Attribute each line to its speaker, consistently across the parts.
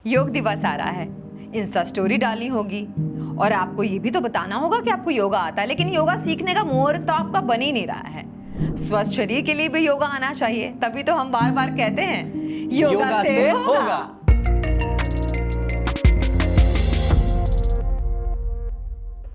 Speaker 1: योग दिवस आ रहा है, इंस्टा स्टोरी डालनी होगी और आपको ये भी तो बताना होगा कि आपको योगा आता है, लेकिन योगा सीखने का मुहूर्त तो आपका बन ही नहीं रहा है। स्वस्थ शरीर के लिए भी योगा आना चाहिए, तभी तो हम बार बार कहते हैं योगा से होगा।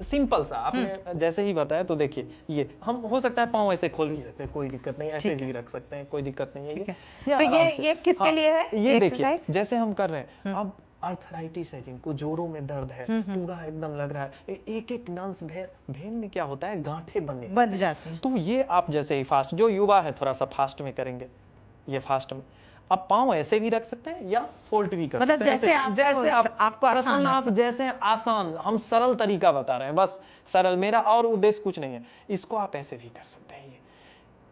Speaker 2: सिंपल सा आपने जैसे ही बताया, तो देखिए ये हम हो सकता है पाँव ऐसे खोल भी सकते हैं, कोई दिक्कत नहीं, ऐसे भी रख सकते हैं, कोई दिक्कत नहीं है।
Speaker 1: तो ये किसके लिए है?
Speaker 2: ये देखिए जैसे हम कर रहे हैं, अब आर्थराइटिस है जिनको जोड़ों में दर्द है, पूरा एकदम लग रहा है एक एक नस भेन में क्या होता है, गांठें बन
Speaker 1: जाती हैं।
Speaker 2: तो ये आप जैसे ही फास्ट, जो युवा है थोड़ा सा फास्ट में करेंगे, ये फास्ट में आप पाँव ऐसे भी रख सकते हैं या फोल्ड भी कर सकते हैं, जैसे आपको आसान, आप जैसे आसान, हम सरल तरीका बता रहे हैं, बस सरल, मेरा और उद्देश्य कुछ नहीं है। इसको आप ऐसे भी कर सकते हैं।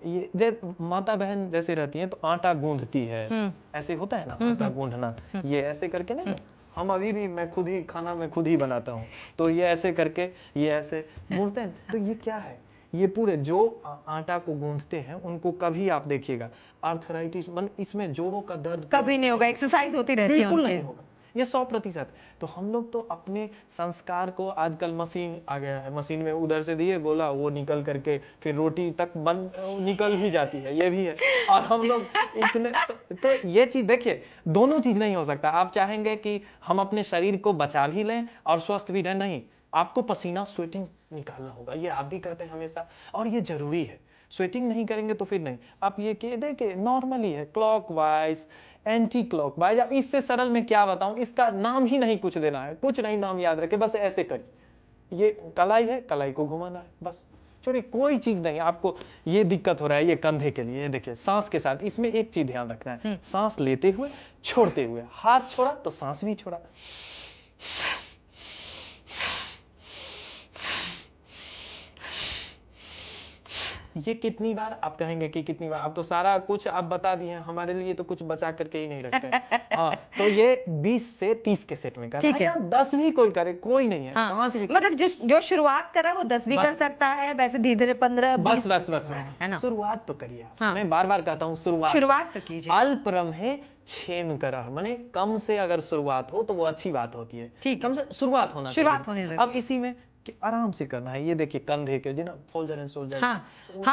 Speaker 2: ये जैसे माता बहन जैसे रहती हैं तो आटा गूंथती है, ऐसे होता है ना, आटा गूंथना, ये ऐसे करके नहीं, हम अभी भी, मैं खुद ही खाना में खुद ही बनाता हूँ, तो ये ऐसे करके ये ऐसे गूंथते हैं। तो ये क्या है, ये पूरे जो आटा को गूंथते हैं उनको कभी आप देखिएगा आर्थराइटिस, इसमें जोड़ों का दर्द
Speaker 1: कभी नहीं होगा, एक्सरसाइज होती रहती है,
Speaker 2: बिल्कुल नहीं होगा, ये 100%। तो हम लोग तो अपने संस्कार को, आजकल मशीन आ गया है, मशीन में उधर से दिए गोला, वो निकल करके फिर रोटी तक बन निकल भी जाती है, ये भी है। और हम लोग इतने तो ये चीज देखिए, दोनों चीज नहीं हो सकता। आप चाहेंगे कि हम अपने शरीर को बचा भी लें और स्वस्थ भी रहें, नहीं, आपको पसीना, स्वेटिंग निकालना होगा, ये आप भी कहते हैं हमेशा, और ये जरूरी है। स्वेटिंग नहीं करेंगे तो फिर नहीं। आप ये कि देखिए नॉर्मली है, क्लॉकवाइज, एंटी क्लॉकवाइज, अब इससे सरल में क्या बताऊं, इसका नाम ही नहीं कुछ देना है, कुछ नहीं नाम याद रखे, बस ऐसे करिए। ये कलाई है, कलाई को घुमाना है, बस, छोड़िए, कोई चीज नहीं। आपको ये दिक्कत हो रहा है, ये कंधे के लिए, ये देखिए सांस के साथ, इसमें एक चीज ध्यान रखना है, सांस लेते हुए, छोड़ते हुए, हाथ छोड़ा तो सांस भी छोड़ा। ये कितनी बार आप कहेंगे कि कितनी बार, आप तो सारा कुछ आप बता दिए हैं, हमारे लिए तो कुछ बचा करके ही नहीं रखते हैं। हाँ, तो ये 20 से 30 के सेट में करना है, या 10 भी कोई करे, कोई नहीं है, 5 भी,
Speaker 1: मतलब जो शुरुआत कर रहा है वो 10 भी कर सकता है, वैसे धीरे धीरे 15, 20
Speaker 2: बस है ना, शुरुआत तो करिए। मैं बार बार कहता हूँ, शुरुआत
Speaker 1: तो कीजिए।
Speaker 2: अल्प रम्हे क्षेम करह, माने कम से अगर शुरुआत हो तो वो अच्छी बात होती है, कम से शुरुआत होनी चाहिए। अब इसी में कि आराम से करना है। ये देखिए कंधे के जिन shoulder and shoulder,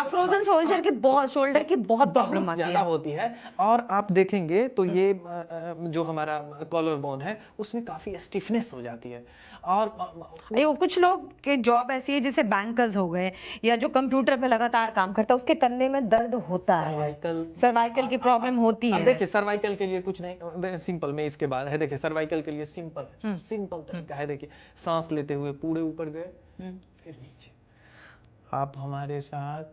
Speaker 1: frozen shoulder की बहुत, शोल्डर की बहुत प्रॉब्लम
Speaker 2: ज्यादा होती है। और आप देखेंगे तो ये जो हमारा कॉलर बोन है उसमें काफी स्टिफनेस हो जाती है। और
Speaker 1: कुछ लोग के जॉब ऐसी है, जैसे बैंकर्स हो गए या जो कंप्यूटर पे लगातार काम करता है, उसके कंधे में दर्द होता है, सर्वाइकल की प्रॉब्लम होती है।
Speaker 2: देखिए सर्वाइकल के लिए कुछ नहीं, सिंपल में इसके बाद है, देखिए सर्वाइकल के लिए सिंपल तरीका है। देखिए सांस लेते हुए पूरे ऊपर गए, फिर नीचे। आप हमारे साथ,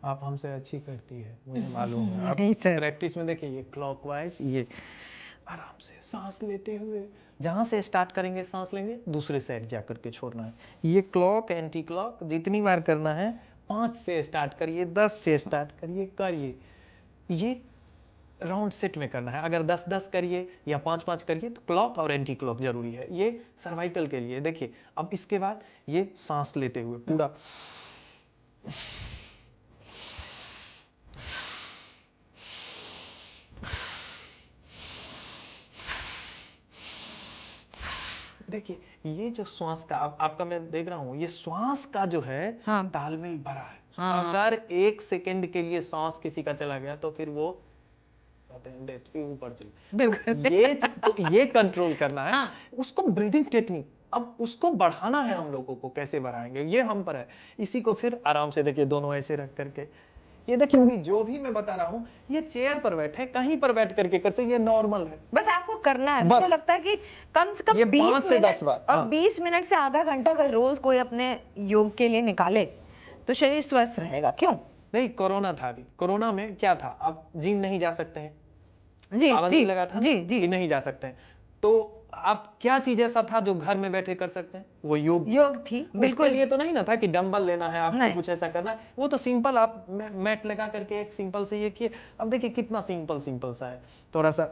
Speaker 2: आप हमसे अच्छी करती है, मुझे मालूम है। आप प्रैक्टिस में देखिए, ये क्लॉकवाइज, ये आराम से सांस लेते हुए, जहां से स्टार्ट करेंगे सांस लेंगे, दूसरे साइड जाकर के छोड़ना है। ये क्लॉक, एंटी क्लॉक जितनी बार करना है, 5 से स्टार्ट करिए, 10 से स्टार्ट करिए। ये राउंड सेट में करना है। अगर 10-10 करिए या 5-5 करिए तो क्लॉक और एंटी क्लॉक जरूरी है। ये सर्वाइकल के लिए। देखिए अब इसके बाद ये सांस लेते हुए पूरा, देखिए ये जो श्वास का, आपका मैं देख रहा हूँ, ये श्वास का जो है तालमेल भरा है। अगर 1 सेकंड के लिए सांस किसी का चला गया तो फिर वो ऊपर चले। ये कंट्रोल करना है। उसको ब्रीदिंग टेक्निक, अब उसको बढ़ाना है हम लोगों को, कैसे बढ़ाएंगे ये हम पर है। इसी को फिर आराम से देखिए, दोनों ऐसे रख करके, ये देखिए अभी जो भी मैं बता रहा हूँ, ये चेयर पर बैठे, कहीं पर बैठ करके कर सकते, ये नॉर्मल है,
Speaker 1: बस आपको करना है। मुझे लगता है कि कम से कम
Speaker 2: 5 से 10 बार,
Speaker 1: और 20 मिनट से आधा घंटा अगर रोज कोई अपने योग के लिए निकाले तो शरीर स्वस्थ रहेगा। क्यों
Speaker 2: नहीं, कोरोना था, अभी कोरोना में क्या था, आप जिम नहीं जा सकते हैं,
Speaker 1: जी
Speaker 2: लगा था कि नहीं जा सकते हैं, तो आप क्या चीज ऐसा था जो घर में बैठे कर सकते हैं, वो योग
Speaker 1: थी। बिल्कुल,
Speaker 2: ये तो नहीं ना था कि डंबल लेना है आपको, कुछ ऐसा करना है, वो तो सिंपल आप मैट लगा करके एक सिंपल से ये किए। अब देखिए कितना सिंपल सा है, थोड़ा सा।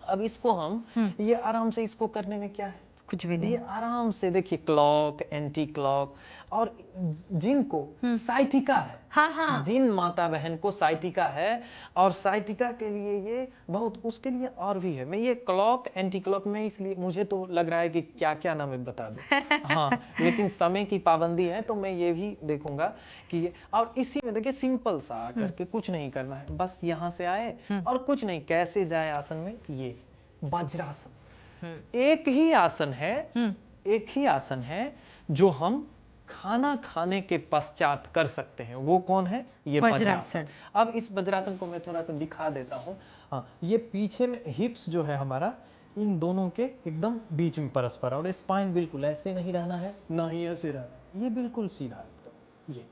Speaker 2: अब इसको हम ये आराम से, इसको करने में क्या है,
Speaker 1: कुछ भी
Speaker 2: ये
Speaker 1: नहीं।
Speaker 2: आराम से देखिए, क्लॉक, एंटी क्लॉक, और जिनको साइटिका है,
Speaker 1: हाँ हाँ।
Speaker 2: जिन माता बहन को साइटिका है, और साइटिका के लिए ये बहुत, उसके लिए और भी है। मैं ये क्लॉक, एंटी क्लॉक में, इसलिए मुझे तो लग रहा है कि क्या क्या ना मैं बता दूं। हाँ, लेकिन समय की पाबंदी है तो मैं ये भी देखूंगा कि ये, और इसी में देखिए सिंपल सा करके कुछ नहीं करना है, बस यहाँ से आए और कुछ नहीं, कैसे जाए आसन में, ये वज्रासन। एक ही आसन है, एक ही आसन है जो हम खाना खाने के पश्चात कर सकते हैं। वो कौन है? ये वज्रासन। अब इस वज्रासन को मैं थोड़ा सा दिखा देता हूँ। हाँ, ये पीछे में हिप्स जो है हमारा, इन दोनों के एकदम बीच में परस्पर, और स्पाइन बिल्कुल ऐसे नहीं रहना है, ना ही ऐसे रहना है, ये बिल्कुल सीधा एकदम, ये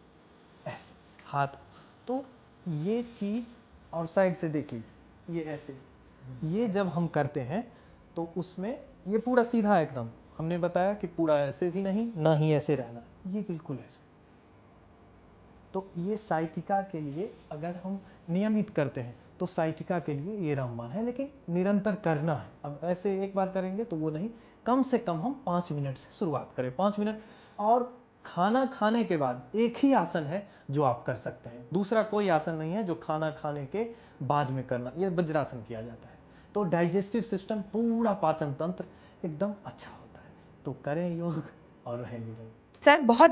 Speaker 2: ऐसे हाथ। तो ये चीज, और साइड से देख लीजिए, ये ऐसे, ये जब हम करते हैं तो उसमें ये पूरा सीधा एकदम, हमने बताया कि पूरा ऐसे भी नहीं, ना ही ऐसे रहना, ये बिल्कुल ऐसे। तो ये साइटिका के लिए अगर हम नियमित करते हैं तो साइटिका के लिए ये रामबाण है, लेकिन निरंतर करना है। अब ऐसे एक बार करेंगे तो वो नहीं, कम से कम हम 5 मिनट से शुरुआत करें, 5 मिनट। और खाना खाने के बाद एक ही आसन है जो आप कर सकते हैं, दूसरा कोई आसन नहीं है जो खाना खाने के बाद में करना, ये वज्रासन किया जाता है। तो डाइजेस्टिव सिस्टम, पूरा पाचन तंत्र एकदम अच्छा होता है। तो करें योग और रहें निरोगी।
Speaker 1: सर, बहुत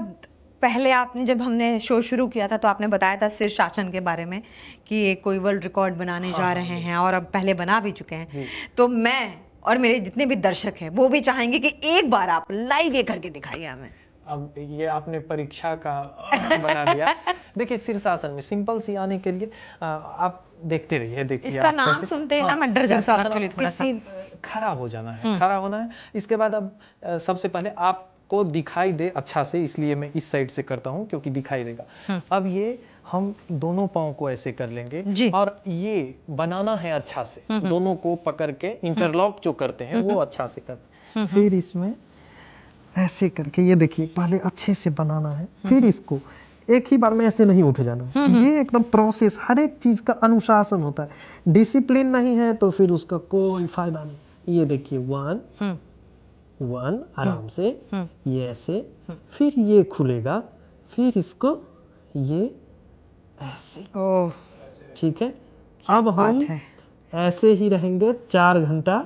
Speaker 1: पहले आपने, जब हमने शो शुरू किया था, तो आपने बताया था शीर्षासन के बारे में कि ये कोई वर्ल्ड रिकॉर्ड बनाने जा रहे हैं, और अब पहले बना भी चुके हैं। तो मैं और मेरे जितने भी दर्शक हैं वो भी चाहेंगे कि एक बार आप लाइव ये करके दिखाइए हमें।
Speaker 2: अब ये आपने परीक्षा का बना दिया। देखिए, शीर्षासन में सिंपल सी आने के लिए आप देखते रहिए, देखिए
Speaker 1: इसका
Speaker 2: आप
Speaker 1: नाम सुनते हैं ना मैं डर जाता हूं एक्चुअली थोड़ा सा।
Speaker 2: खड़ा हो जाना है, खड़ा होना है। इसके बाद अब सबसे पहले आपको दिखाई दे अच्छा से, इसलिए मैं इस साइड से करता हूँ क्योंकि दिखाई देगा। अब ये हम दोनों पाँव को ऐसे कर लेंगे
Speaker 1: जी।
Speaker 2: और ये बनाना है अच्छा से, दोनों को पकड़ के इंटरलॉक जो करते हैं वो अच्छा से करते हैं। फिर इसमें ऐसे करके, ये देखिए, पहले अच्छे से बनाना है, फिर इसको एक ही बार में ऐसे नहीं उठ जाना है। ये एकदम प्रोसेस, हर एक चीज का अनुशासन होता है। डिसिप्लिन नहीं है तो फिर उसका कोई फायदा नहीं। ये देखिए, 1 1 आराम से, ये ऐसे, फिर ये खुलेगा, फिर इसको ये ऐसे।
Speaker 1: ओह,
Speaker 2: ठीक है। अब हम ऐसे ही रहेंगे 4 घंटा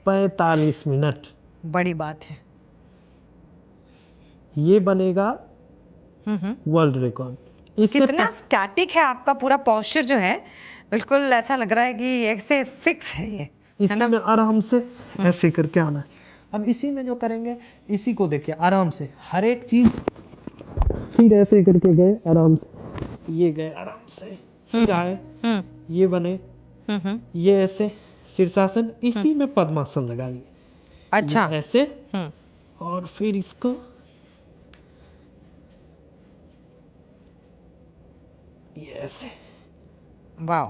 Speaker 2: 45 मिनट।
Speaker 1: बड़ी बात है।
Speaker 2: ये बनेगा वर्ल्ड रिकॉर्ड।
Speaker 1: कितना स्टैटिक है आपका पूरा पोस्चर जो है, बिल्कुल ऐसा लग रहा है कि ऐसे फिक्स है ये।
Speaker 2: इसी में आराम से ऐसे करके आना है। अब इसी में जो करेंगे, इसी को देखिए, आराम से हर एक चीज, फिर ऐसे करके गए आराम से, ये गए आराम से, फिर आए, ये बने, ये ऐसे शीर्षासन, इसी में पद्मासन लगाइए।
Speaker 1: अच्छा,
Speaker 2: ऐसे, और फिर इसको ये ऐसे।
Speaker 1: वाह।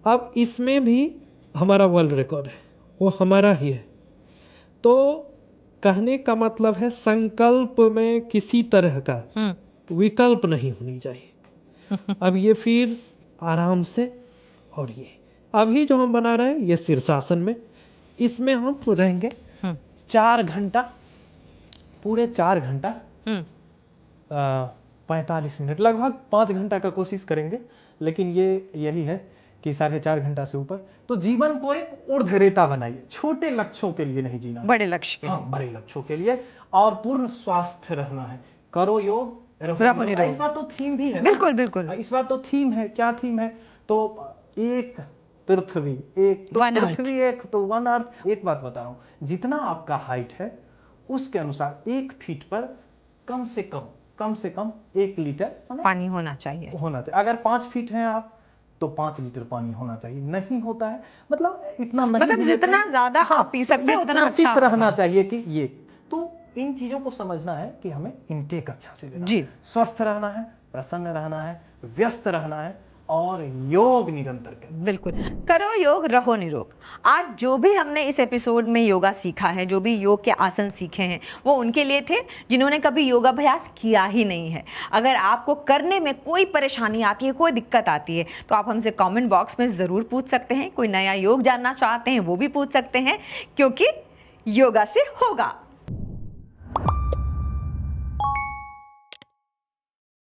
Speaker 2: अब इसमें भी हमारा वर्ल्ड रिकॉर्ड है, वो हमारा ही है। तो कहने का मतलब है, संकल्प में किसी तरह का विकल्प नहीं होनी चाहिए। अब ये फिर आराम से, और ये अभी जो हम बना रहे हैं ये शीर्षासन में, इसमें हम रहेंगे 4 घंटा, पूरे 4 घंटा 45 मिनट, लगभग 5 घंटा का कोशिश करेंगे, लेकिन ये यही है कि 4.5 घंटा से ऊपर। तो जीवन को एक ऊर्ध्वरेता बनाइए, छोटे लक्ष्यों के लिए नहीं जीना,
Speaker 1: बड़े लक्ष्य के।
Speaker 2: हाँ, बड़े लक्ष्यों के लिए, और पूर्ण स्वास्थ्य रहना है। करो योग, इस बार तो थीम भी है।
Speaker 1: बिल्कुल बिल्कुल,
Speaker 2: इस बार तो थीम है। क्या थीम है? तो एक पृथ्वी, एक तो पृथ्वी, एक तो 1 अर्थ। एक बात बता रहा हूँ, जितना आपका हाइट है उसके अनुसार 1 फीट पर कम से कम 1 लीटर
Speaker 1: पानी होना चाहिए।
Speaker 2: अगर 5 फीट हैं आप तो 5 लीटर पानी होना चाहिए। नहीं होता है, मतलब इतना नहीं,
Speaker 1: मतलब जितना ज्यादा आप पी सकते हैं उतना अच्छा
Speaker 2: रहना चाहिए कि ये। तो इन चीजों को समझना है कि हमें इनटेक अच्छा से लेना, जी, स्वस्थ रहना है, प्रसन्न रहना है, व्यस्त रहना है, और योग निरंतर करें।
Speaker 1: बिल्कुल, करो योग रहो निरोग। आज जो भी हमने इस एपिसोड में योगा सीखा है, जो भी योग के आसन सीखे हैं, वो उनके लिए थे जिन्होंने कभी योगाभ्यास किया ही नहीं है। अगर आपको करने में कोई परेशानी आती है, कोई दिक्कत आती है, तो आप हमसे कमेंट बॉक्स में ज़रूर पूछ सकते हैं। कोई नया योग जानना चाहते हैं वो भी पूछ सकते हैं, क्योंकि योगा से होगा।